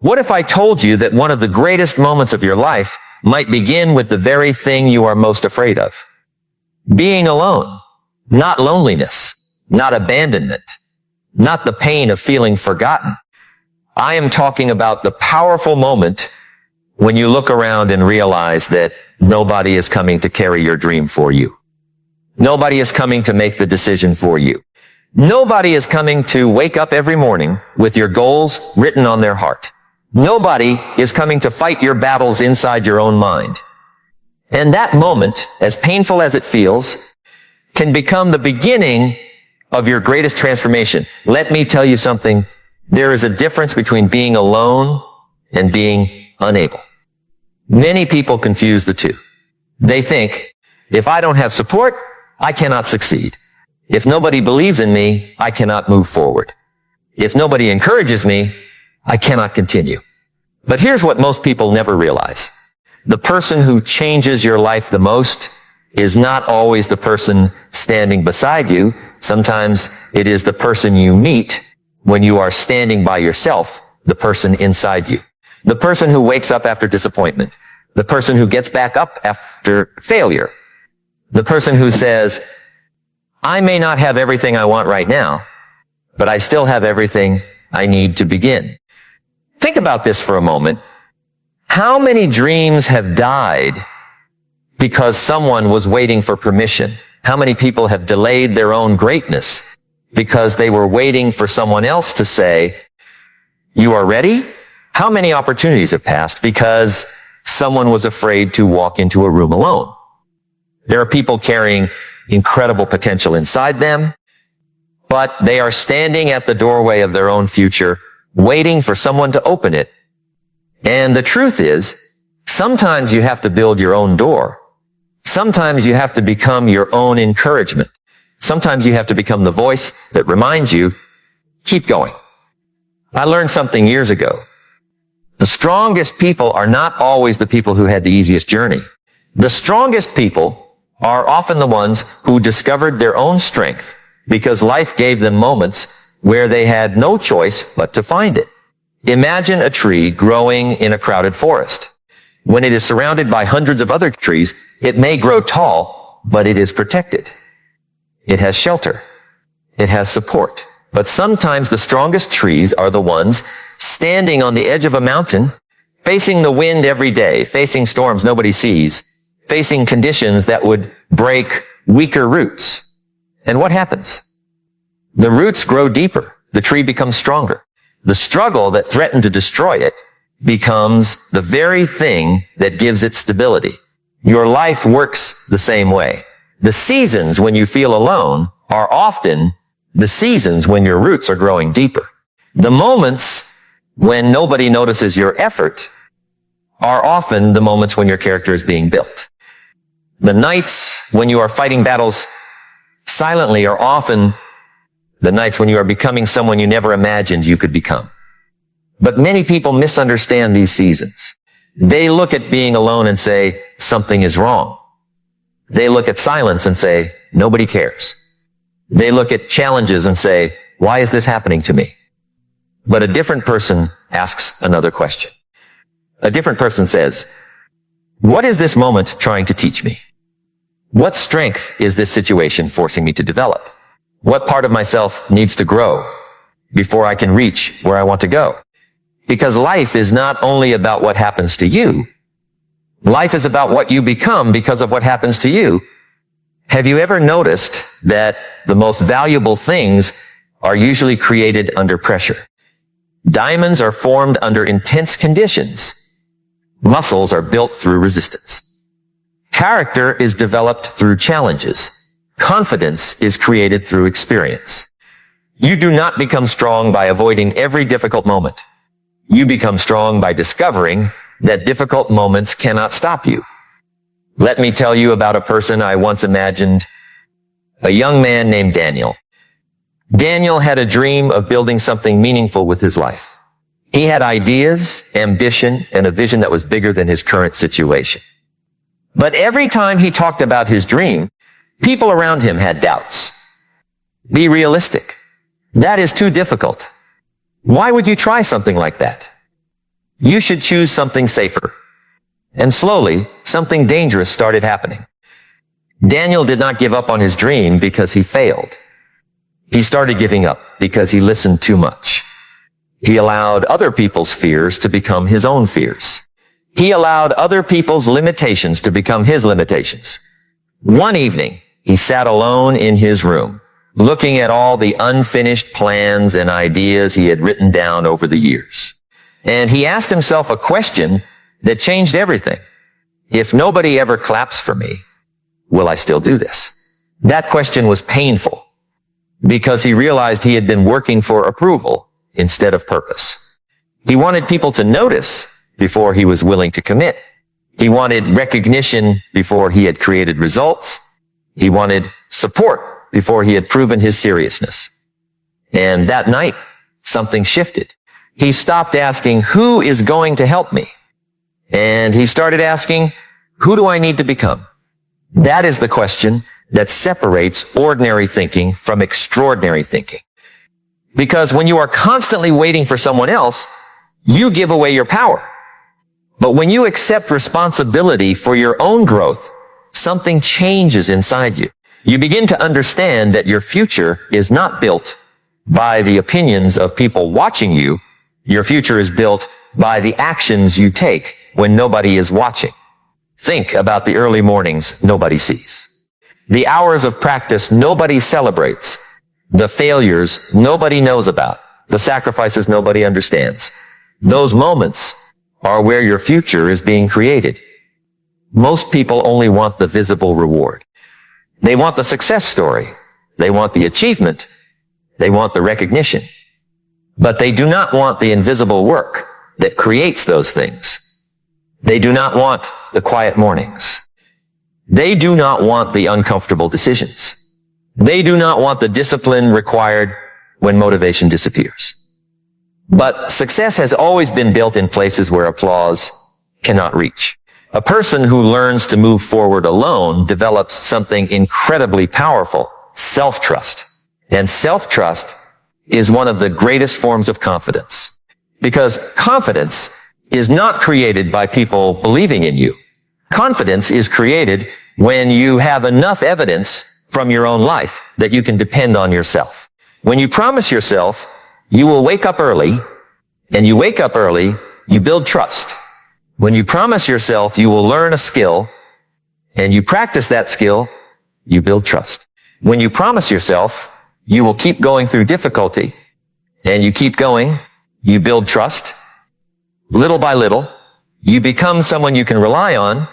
What if I told you that one of the greatest moments of your life might begin with the very thing you are most afraid of? Being alone, not loneliness, not abandonment, not the pain of feeling forgotten. I am talking about the powerful moment when you look around and realize that nobody is coming to carry your dream for you. Nobody is coming to make the decision for you. Nobody is coming to wake up every morning with your goals written on their heart. Nobody is coming to fight your battles inside your own mind. And that moment, as painful as it feels, can become the beginning of your greatest transformation. Let me tell you something. There is a difference between being alone and being unable. Many people confuse the two. They think, if I don't have support, I cannot succeed. If nobody believes in me, I cannot move forward. If nobody encourages me, I cannot continue. But here's what most people never realize. The person who changes your life the most is not always the person standing beside you. Sometimes it is the person you meet when you are standing by yourself, the person inside you. The person who wakes up after disappointment. The person who gets back up after failure. The person who says, I may not have everything I want right now, but I still have everything I need to begin. Think about this for a moment. How many dreams have died because someone was waiting for permission? How many people have delayed their own greatness because they were waiting for someone else to say, you are ready? How many opportunities have passed because someone was afraid to walk into a room alone? There are people carrying incredible potential inside them, but they are standing at the doorway of their own future, waiting for someone to open it. And the truth is, sometimes you have to build your own door. Sometimes you have to become your own encouragement. Sometimes you have to become the voice that reminds you, keep going. I learned something years ago. The strongest people are not always the people who had the easiest journey. The strongest people are often the ones who discovered their own strength because life gave them moments where they had no choice but to find it. Imagine a tree growing in a crowded forest. When it is surrounded by hundreds of other trees, it may grow tall, but it is protected. It has shelter. It has support. But sometimes the strongest trees are the ones standing on the edge of a mountain, facing the wind every day, facing storms nobody sees, facing conditions that would break weaker roots. And what happens? The roots grow deeper. The tree becomes stronger. The struggle that threatened to destroy it becomes the very thing that gives it stability. Your life works the same way. The seasons when you feel alone are often the seasons when your roots are growing deeper. The moments when nobody notices your effort are often the moments when your character is being built. The nights when you are fighting battles silently are often the nights when you are becoming someone you never imagined you could become. But many people misunderstand these seasons. They look at being alone and say, something is wrong. They look at silence and say, nobody cares. They look at challenges and say, why is this happening to me? But a different person asks another question. A different person says, what is this moment trying to teach me? What strength is this situation forcing me to develop? What part of myself needs to grow before I can reach where I want to go? Because life is not only about what happens to you. Life is about what you become because of what happens to you. Have you ever noticed that the most valuable things are usually created under pressure? Diamonds are formed under intense conditions. Muscles are built through resistance. Character is developed through challenges. Confidence is created through experience. You do not become strong by avoiding every difficult moment. You become strong by discovering that difficult moments cannot stop you. Let me tell you about a person I once imagined, a young man named Daniel. Daniel had a dream of building something meaningful with his life. He had ideas, ambition, and a vision that was bigger than his current situation. But every time he talked about his dream, people around him had doubts. Be realistic. That is too difficult. Why would you try something like that? You should choose something safer. And slowly, something dangerous started happening. Daniel did not give up on his dream because he failed. He started giving up because he listened too much. He allowed other people's fears to become his own fears. He allowed other people's limitations to become his limitations. One evening, he sat alone in his room, looking at all the unfinished plans and ideas he had written down over the years. And he asked himself a question that changed everything. If nobody ever claps for me, will I still do this? That question was painful because he realized he had been working for approval instead of purpose. He wanted people to notice before he was willing to commit. He wanted recognition before he had created results. He wanted support before he had proven his seriousness. And that night, something shifted. He stopped asking, who is going to help me? And he started asking, who do I need to become? That is the question that separates ordinary thinking from extraordinary thinking. Because when you are constantly waiting for someone else, you give away your power. But when you accept responsibility for your own growth, something changes inside you. You begin to understand that your future is not built by the opinions of people watching you. Your future is built by the actions you take when nobody is watching. Think about the early mornings nobody sees, the hours of practice nobody celebrates, the failures nobody knows about, the sacrifices nobody understands. Those moments are where your future is being created. Most people only want the visible reward. They want the success story. They want the achievement. They want the recognition. But they do not want the invisible work that creates those things. They do not want the quiet mornings. They do not want the uncomfortable decisions. They do not want the discipline required when motivation disappears. But success has always been built in places where applause cannot reach. A person who learns to move forward alone develops something incredibly powerful, self-trust. And self-trust is one of the greatest forms of confidence. Because confidence is not created by people believing in you. Confidence is created when you have enough evidence from your own life that you can depend on yourself. When you promise yourself you will wake up early, and you wake up early, you build trust. When you promise yourself you will learn a skill, and you practice that skill, you build trust. When you promise yourself you will keep going through difficulty, and you keep going, you build trust. Little by little, you become someone you can rely on,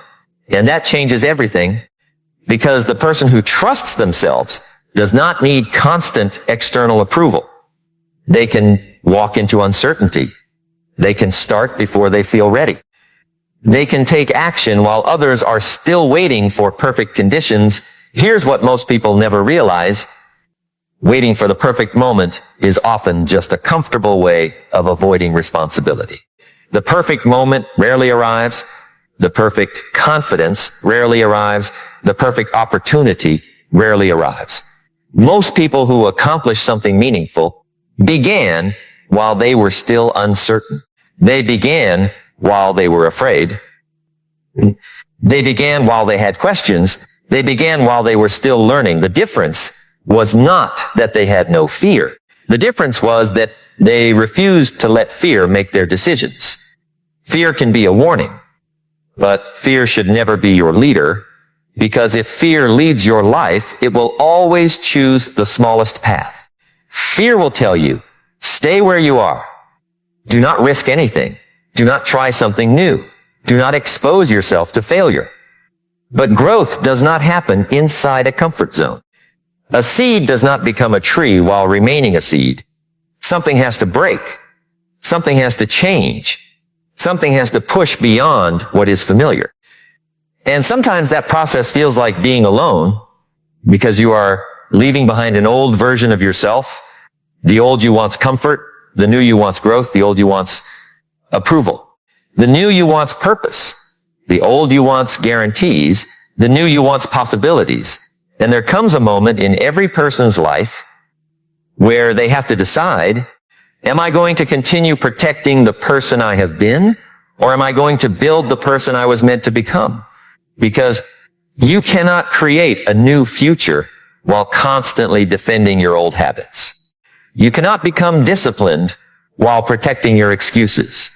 and that changes everything, because the person who trusts themselves does not need constant external approval. They can walk into uncertainty. They can start before they feel ready. They can take action while others are still waiting for perfect conditions. Here's what most people never realize. Waiting for the perfect moment is often just a comfortable way of avoiding responsibility. The perfect moment rarely arrives. The perfect confidence rarely arrives. The perfect opportunity rarely arrives. Most people who accomplish something meaningful began while they were still uncertain. They began while they were afraid. They began while they had questions. They began while they were still learning. The difference was not that they had no fear. The difference was that they refused to let fear make their decisions. Fear can be a warning, but fear should never be your leader, because if fear leads your life, it will always choose the smallest path. Fear will tell you, stay where you are. Do not risk anything. Do not try something new. Do not expose yourself to failure. But growth does not happen inside a comfort zone. A seed does not become a tree while remaining a seed. Something has to break. Something has to change. Something has to push beyond what is familiar. And sometimes that process feels like being alone because you are leaving behind an old version of yourself. The old you wants comfort. The new you wants growth. The old you wants approval. The new you wants purpose. The old you wants guarantees. The new you wants possibilities. And there comes a moment in every person's life where they have to decide, Am I going to continue protecting the person I have been, or am I going to build the person I was meant to become? Because you cannot create a new future while constantly defending your old habits. You cannot become disciplined while protecting your excuses.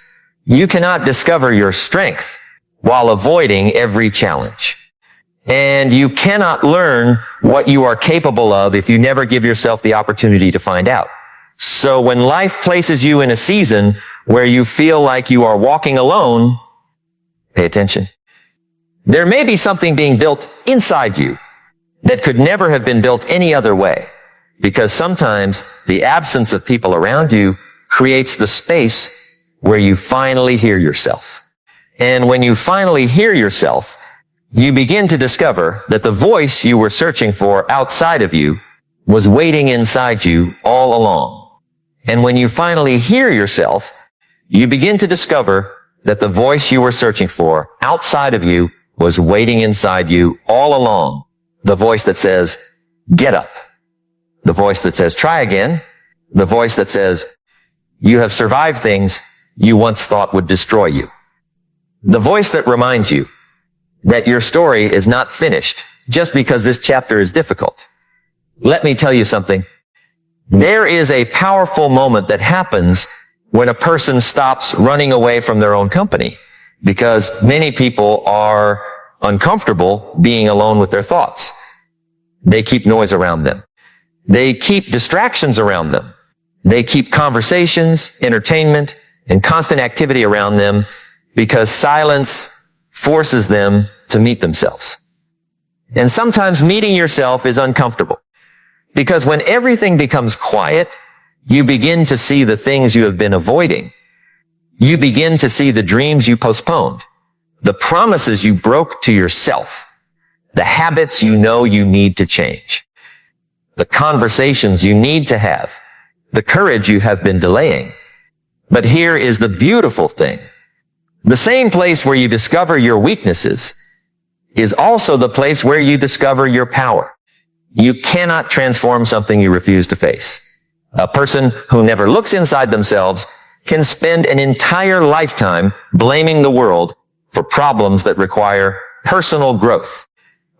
You cannot discover your strength while avoiding every challenge. And you cannot learn what you are capable of if you never give yourself the opportunity to find out. So when life places you in a season where you feel like you are walking alone, pay attention. There may be something being built inside you that could never have been built any other way, because sometimes the absence of people around you creates the space where you finally hear yourself. And when you finally hear yourself, you begin to discover that the voice you were searching for outside of you was waiting inside you all along. And when you finally hear yourself, you begin to discover that the voice you were searching for outside of you was waiting inside you all along. The voice that says, get up. The voice that says, try again. The voice that says, you have survived things you once thought would destroy you. The voice that reminds you that your story is not finished just because this chapter is difficult. Let me tell you something. There is a powerful moment that happens when a person stops running away from their own company, because many people are uncomfortable being alone with their thoughts. They keep noise around them. They keep distractions around them. They keep conversations, entertainment, and constant activity around them because silence forces them to meet themselves. And sometimes meeting yourself is uncomfortable, because when everything becomes quiet, you begin to see the things you have been avoiding. You begin to see the dreams you postponed, the promises you broke to yourself, the habits you know you need to change, the conversations you need to have, the courage you have been delaying. But here is the beautiful thing. The same place where you discover your weaknesses is also the place where you discover your power. You cannot transform something you refuse to face. A person who never looks inside themselves can spend an entire lifetime blaming the world for problems that require personal growth.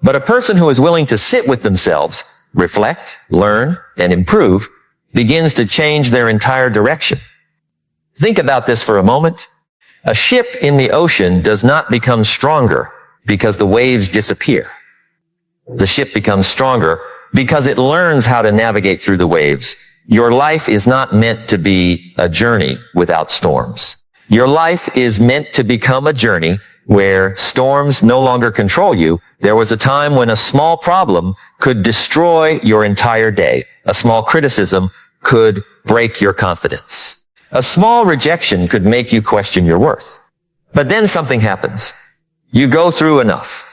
But a person who is willing to sit with themselves, reflect, learn, and improve begins to change their entire direction. Think about this for a moment. A ship in the ocean does not become stronger because the waves disappear. The ship becomes stronger because it learns how to navigate through the waves. Your life is not meant to be a journey without storms. Your life is meant to become a journey where storms no longer control you. There was a time when a small problem could destroy your entire day. A small criticism could break your confidence. A small rejection could make you question your worth. But then something happens. You go through enough.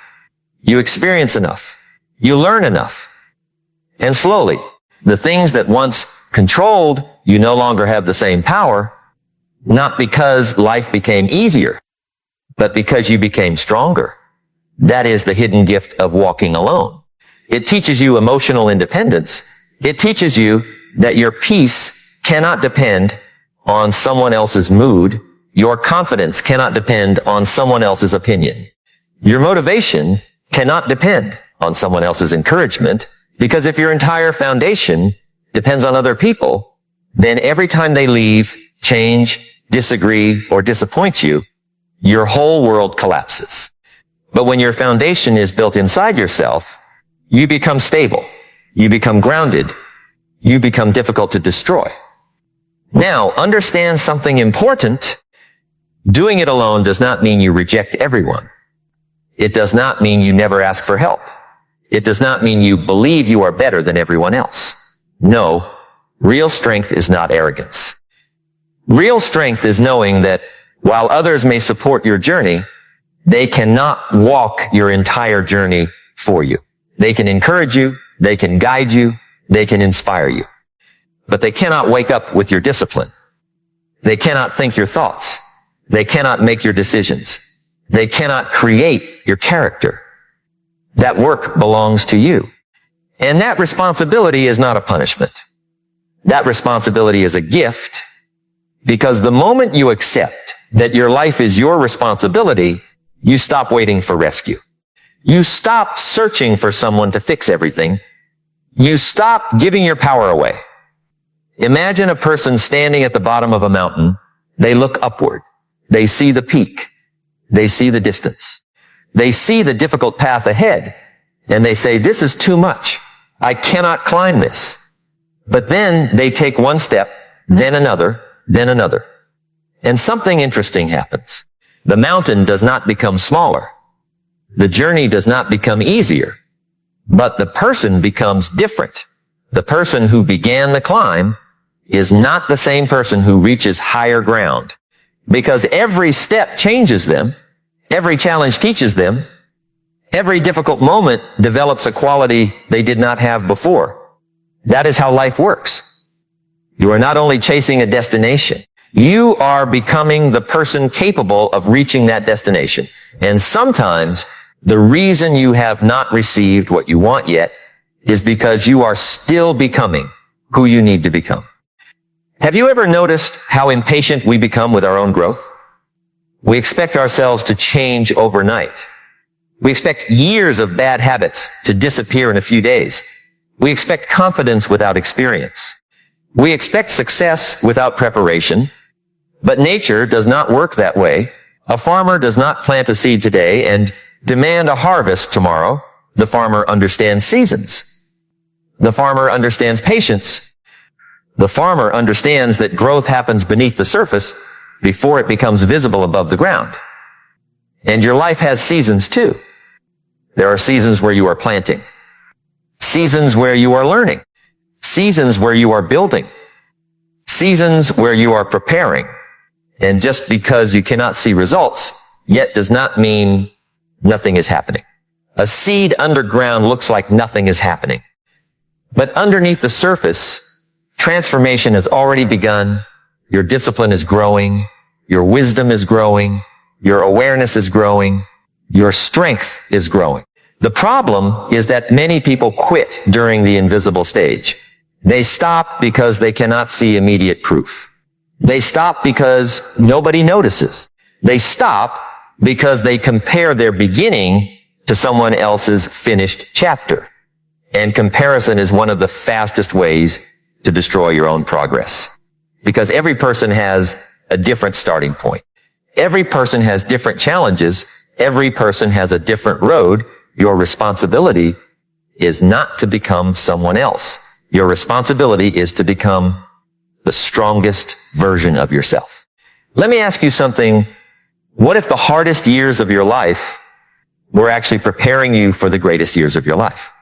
You experience enough. You learn enough. And slowly, the things that once controlled you no longer have the same power, not because life became easier, but because you became stronger. That is the hidden gift of walking alone. It teaches you emotional independence. It teaches you that your peace cannot depend on someone else's mood. Your confidence cannot depend on someone else's opinion. Your motivation cannot depend on someone else's encouragement, because if your entire foundation depends on other people, then every time they leave, change, disagree, or disappoint you, your whole world collapses. But when your foundation is built inside yourself, you become stable, you become grounded, you become difficult to destroy. Now, understand something important. Doing it alone does not mean you reject everyone. It does not mean you never ask for help. It does not mean you believe you are better than everyone else. No, real strength is not arrogance. Real strength is knowing that while others may support your journey, they cannot walk your entire journey for you. They can encourage you, they can guide you, they can inspire you. But they cannot wake up with your discipline. They cannot think your thoughts. They cannot make your decisions. They cannot create your character. That work belongs to you. And that responsibility is not a punishment. That responsibility is a gift, Because the moment you accept that your life is your responsibility, you stop waiting for rescue. You stop searching for someone to fix everything. You stop giving your power away. Imagine a person standing at the bottom of a mountain. They look upward. They see the peak. They see the distance. They see the difficult path ahead. And they say, this is too much. I cannot climb this. But then they take one step, then another, then another. And something interesting happens. The mountain does not become smaller. The journey does not become easier. But the person becomes different. The person who began the climb is not the same person who reaches higher ground. Because every step changes them. Every challenge teaches them. Every difficult moment develops a quality they did not have before. That is how life works. You are not only chasing a destination, you are becoming the person capable of reaching that destination. And sometimes the reason you have not received what you want yet is because you are still becoming who you need to become. Have you ever noticed how impatient we become with our own growth? We expect ourselves to change overnight. We expect years of bad habits to disappear in a few days. We expect confidence without experience. We expect success without preparation. But nature does not work that way. A farmer does not plant a seed today and demand a harvest tomorrow. The farmer understands seasons. The farmer understands patience. The farmer understands that growth happens beneath the surface before it becomes visible above the ground. And your life has seasons too. There are seasons where you are planting, seasons where you are learning, seasons where you are building, seasons where you are preparing. And just because you cannot see results yet does not mean nothing is happening. A seed underground looks like nothing is happening. But underneath the surface, transformation has already begun. Your discipline is growing. Your wisdom is growing. Your awareness is growing. Your strength is growing. The problem is that many people quit during the invisible stage. They stop because they cannot see immediate proof. They stop because nobody notices. They stop because they compare their beginning to someone else's finished chapter. And comparison is one of the fastest ways to destroy your own progress. Because every person has a different starting point. Every person has different challenges. Every person has a different road. Your responsibility is not to become someone else. Your responsibility is to become the strongest version of yourself. Let me ask you something. What if the hardest years of your life were actually preparing you for the greatest years of your life?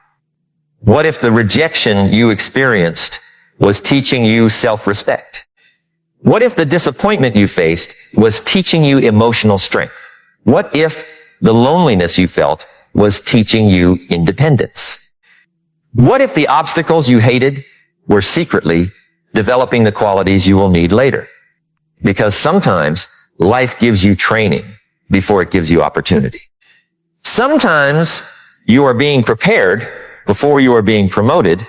What if the rejection you experienced was teaching you self-respect? What if the disappointment you faced was teaching you emotional strength? What if the loneliness you felt was teaching you independence? What if the obstacles you hated were secretly developing the qualities you will need later? Because sometimes life gives you training before it gives you opportunity. Sometimes you are being prepared before you are being promoted.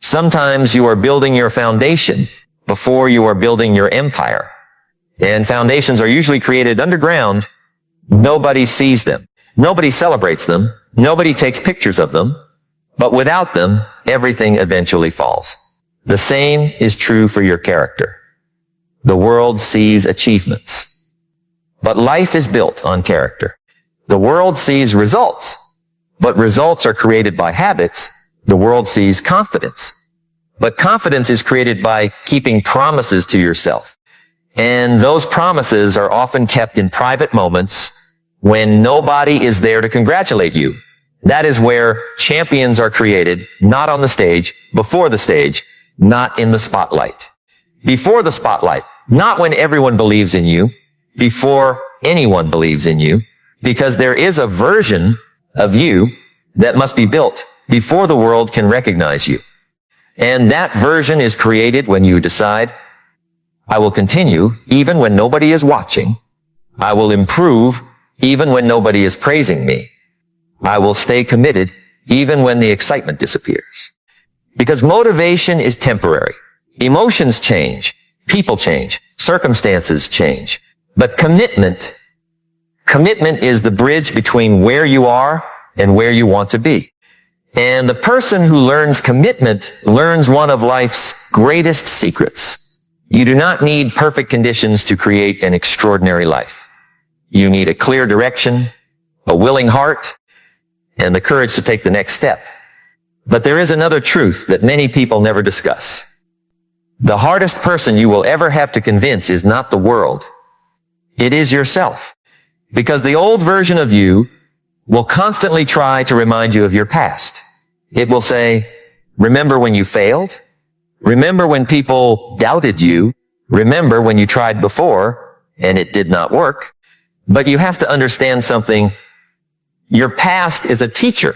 Sometimes you are building your foundation before you are building your empire. And foundations are usually created underground. Nobody sees them. Nobody celebrates them. Nobody takes pictures of them. But without them, everything eventually falls. The same is true for your character. The world sees achievements, but life is built on character. The world sees results, but results are created by habits. The world sees confidence, but confidence is created by keeping promises to yourself. And those promises are often kept in private moments when nobody is there to congratulate you. That is where champions are created, not on the stage, before the stage, not in the spotlight. Before the spotlight, not when everyone believes in you, before anyone believes in you, because there is a version of you that must be built before the world can recognize you. And that version is created when you decide, I will continue even when nobody is watching. I will improve even when nobody is praising me. I will stay committed even when the excitement disappears. Because motivation is temporary. Emotions change. People change. Circumstances change. But commitment is the bridge between where you are and where you want to be. And the person who learns commitment learns one of life's greatest secrets. You do not need perfect conditions to create an extraordinary life. You need a clear direction, a willing heart, and the courage to take the next step. But there is another truth that many people never discuss. The hardest person you will ever have to convince is not the world. It is yourself. Because the old version of you will constantly try to remind you of your past. It will say, remember when you failed? Remember when people doubted you? Remember when you tried before and it did not work? But you have to understand something. Your past is a teacher,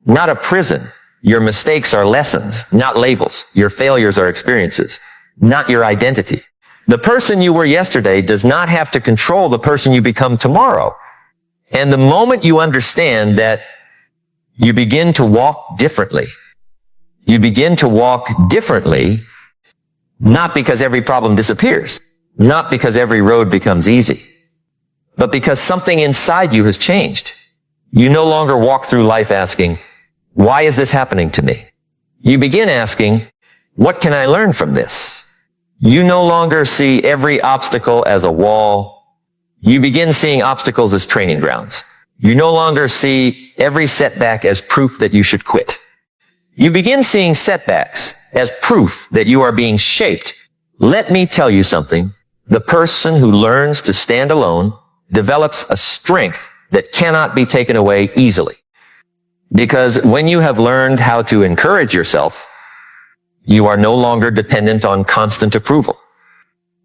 not a prison. Your mistakes are lessons, not labels. Your failures are experiences, not your identity. The person you were yesterday does not have to control the person you become tomorrow. And the moment you understand that, you begin to walk differently. You begin to walk differently, not because every problem disappears, not because every road becomes easy, but because something inside you has changed. You no longer walk through life asking, why is this happening to me? You begin asking, what can I learn from this? You no longer see every obstacle as a wall. You begin seeing obstacles as training grounds. You no longer see every setback as proof that you should quit. You begin seeing setbacks as proof that you are being shaped. Let me tell you something. The person who learns to stand alone develops a strength that cannot be taken away easily. Because when you have learned how to encourage yourself, you are no longer dependent on constant approval.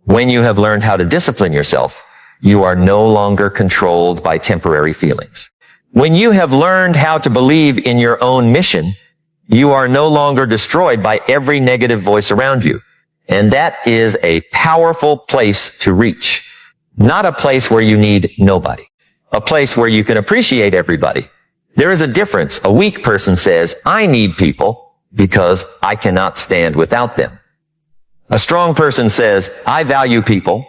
When you have learned how to discipline yourself, you are no longer controlled by temporary feelings. When you have learned how to believe in your own mission, you are no longer destroyed by every negative voice around you. And that is a powerful place to reach. Not a place where you need nobody. A place where you can appreciate everybody. There is a difference. A weak person says, I need people because I cannot stand without them. A strong person says, I value people,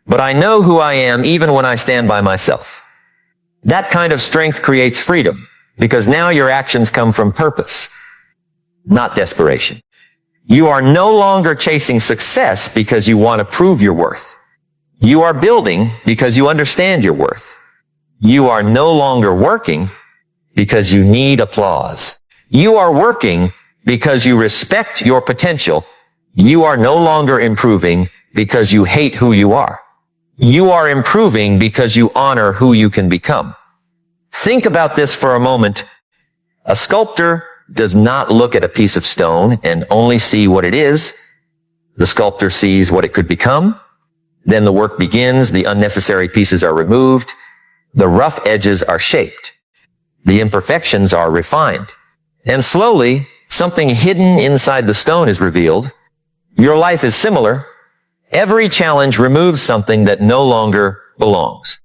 but I know who I am even when I stand by myself. That kind of strength creates freedom because now your actions come from purpose, not desperation. You are no longer chasing success because you want to prove your worth. You are building because you understand your worth. You are no longer working because you need applause. You are working because you respect your potential. You are no longer improving because you hate who you are. You are improving because you honor who you can become. Think about this for a moment. A sculptor does not look at a piece of stone and only see what it is. The sculptor sees what it could become. Then the work begins. The unnecessary pieces are removed. The rough edges are shaped. The imperfections are refined. And slowly, something hidden inside the stone is revealed. Your life is similar. Every challenge removes something that no longer belongs.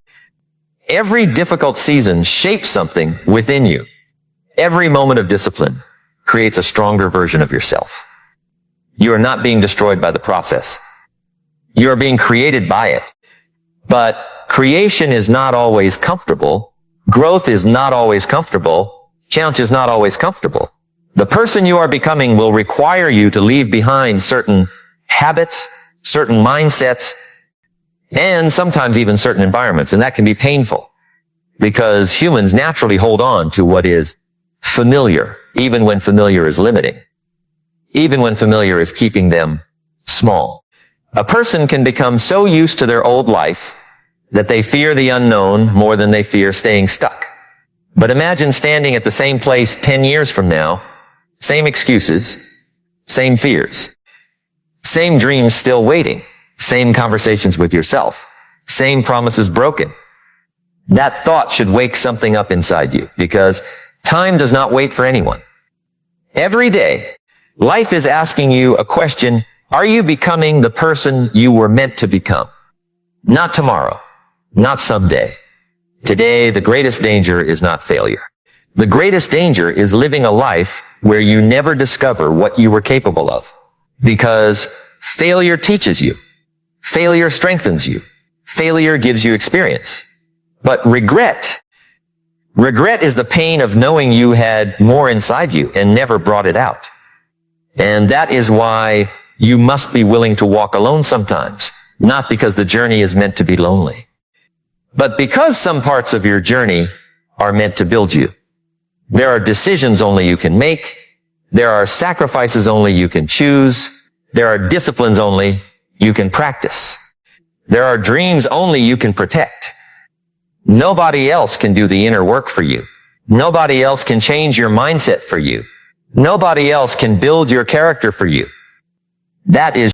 Every difficult season shapes something within you. Every moment of discipline creates a stronger version of yourself. You are not being destroyed by the process. You are being created by it. But creation is not always comfortable. Growth is not always comfortable. Challenge is not always comfortable. The person you are becoming will require you to leave behind certain habits, certain mindsets, and sometimes even certain environments. And that can be painful because humans naturally hold on to what is familiar, even when familiar is limiting, even when familiar is keeping them small. A person can become so used to their old life that they fear the unknown more than they fear staying stuck. But imagine standing at the same place 10 years from now, same excuses, same fears, same dreams still waiting, same conversations with yourself, same promises broken. That thought should wake something up inside you because time does not wait for anyone. Every day, life is asking you a question. Are you becoming the person you were meant to become? Not tomorrow, not someday. Today, the greatest danger is not failure. The greatest danger is living a life where you never discover what you were capable of. Because Failure teaches you. Failure strengthens you. Failure gives you experience. But regret is the pain of knowing you had more inside you and never brought it out. And that is why you must be willing to walk alone sometimes, not because the journey is meant to be lonely, but because some parts of your journey are meant to build you. There are decisions only you can make. There are sacrifices only you can choose. There are disciplines only you can practice. There are dreams only you can protect. Nobody else can do the inner work for you. Nobody else can change your mindset for you. Nobody else can build your character for you. That is